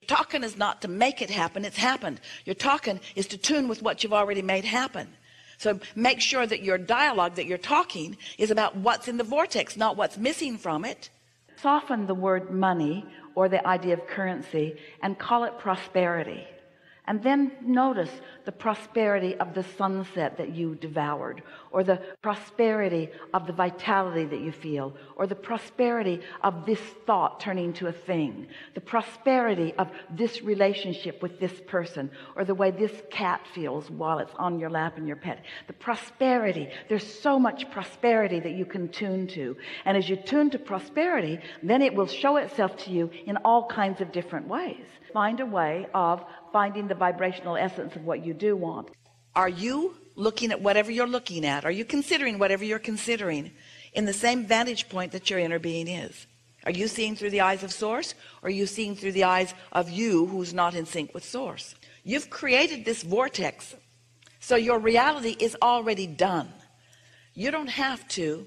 talking is not to make it happen, it's happened. Your talking is to tune with what you've already made happen. So make sure that your dialogue, that you're talking, is about what's in the vortex, not what's missing from it. Soften the word money or the idea of currency and call it prosperity. And then notice the prosperity of the sunset that you devoured, or the prosperity of the vitality that you feel, or the prosperity of this thought turning to a thing, the prosperity of this relationship with this person, or the way this cat feels while it's on your lap and your pet. The prosperity, there's so much prosperity that you can tune to. And as you tune to prosperity, then it will show itself to you in all kinds of different ways. Find a way of finding the vibrational essence of what you do want. Are you looking at whatever you're looking at? Are you considering whatever you're considering in the same vantage point that your inner being is? Are you seeing through the eyes of Source, or are you seeing through the eyes of you who's not in sync with Source? You've created this vortex, so your reality is already done. You don't have to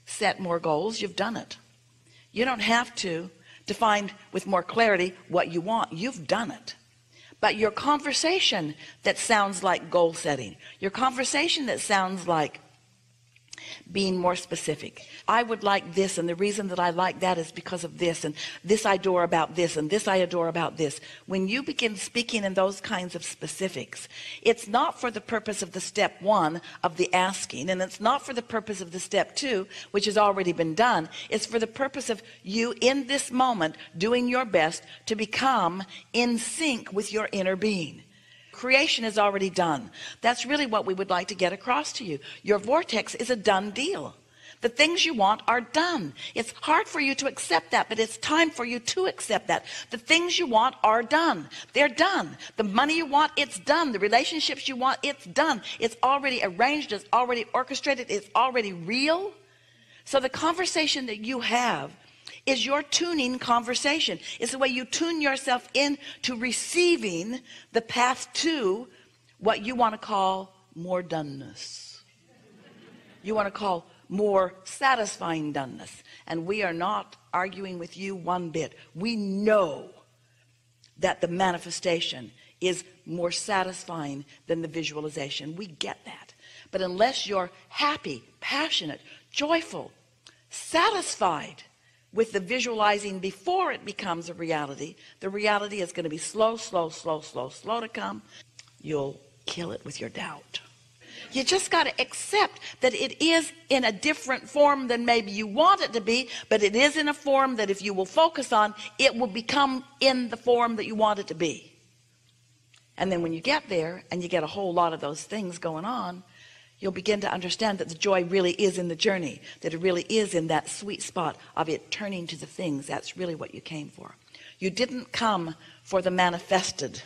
set more goals. You've done it. You don't have to define with more clarity what you want. You've done it. But your conversation that sounds like goal setting, your conversation that sounds like being more specific, I would like this, and the reason that I like that is because of this, and this I adore about this, and this I adore about this. When you begin speaking in those kinds of specifics, it's not for the purpose of the step one of the asking, and it's not for the purpose of the step two, which has already been done. It's for the purpose of you in this moment doing your best to become in sync with your inner being. Creation is already done. That's really what we would like to get across to you. Your vortex is a done deal. The things you want are done. It's hard for you to accept that, but it's time for you to accept that. The things you want are done. They're done. The money you want, it's done. The relationships you want, it's done. It's already arranged. It's already orchestrated. It's already real. So the conversation that you have is your tuning conversation. It's the way you tune yourself in to receiving the path to what you want to call more doneness. You want to call more satisfying doneness. And we are not arguing with you one bit. We know that the manifestation is more satisfying than the visualization. We get that. But unless you're happy, passionate, joyful, satisfied with the visualizing before it becomes a reality, the reality is going to be slow to come. You'll kill it with your doubt. You just got to accept that it is in a different form than maybe you want it to be, but it is in a form that if you will focus on, it will become in the form that you want it to be. And then when you get there and you get a whole lot of those things going on, you'll begin to understand that the joy really is in the journey, that it really is in that sweet spot of it turning to the things. That's really what you came for. You didn't come for the manifested.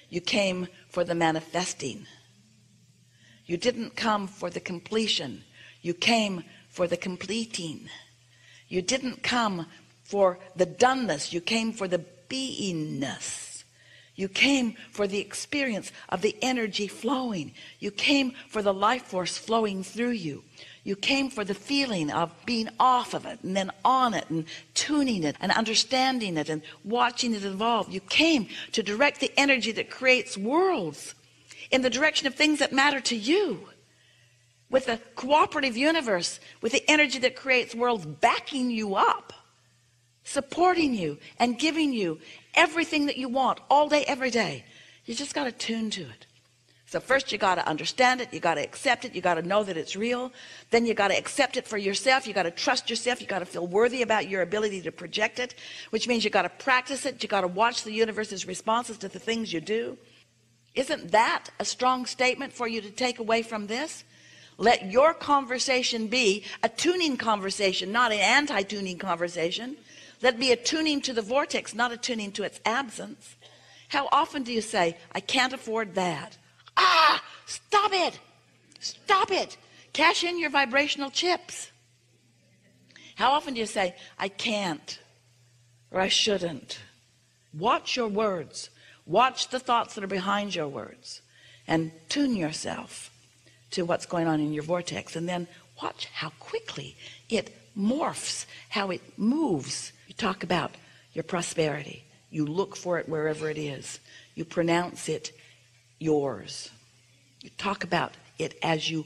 You came for the manifesting. You didn't come for the completion. You came for the completing. You didn't come for the doneness. You came for the beingness. You came for the experience of the energy flowing. You came for the life force flowing through you. You came for the feeling of being off of it and then on it and tuning it and understanding it and watching it evolve. You came to direct the energy that creates worlds in the direction of things that matter to you, with a cooperative universe, with the energy that creates worlds backing you up, supporting you and giving you everything that you want all day, every day. You just got to tune to it. So first you got to understand it. You got to accept it. You got to know that it's real. Then you got to accept it for yourself. You got to trust yourself. You got to feel worthy about your ability to project it, which means you got to practice it. You got to watch the universe's responses to the things you do. Isn't that a strong statement for you to take away from this? Let your conversation be a tuning conversation, not an anti-tuning conversation. Let it be a tuning to the vortex, not a tuning to its absence. How often do you say, I can't afford that? Ah, stop it. Stop it. Cash in your vibrational chips. How often do you say, I can't, or I shouldn't? Watch your words. Watch the thoughts that are behind your words and tune yourself to what's going on in your vortex. And then watch how quickly it morphs, how it moves. You talk about your prosperity. You look for it wherever it is. You pronounce it yours. You talk about it as you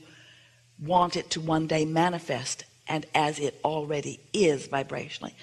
want it to one day manifest and as it already is vibrationally.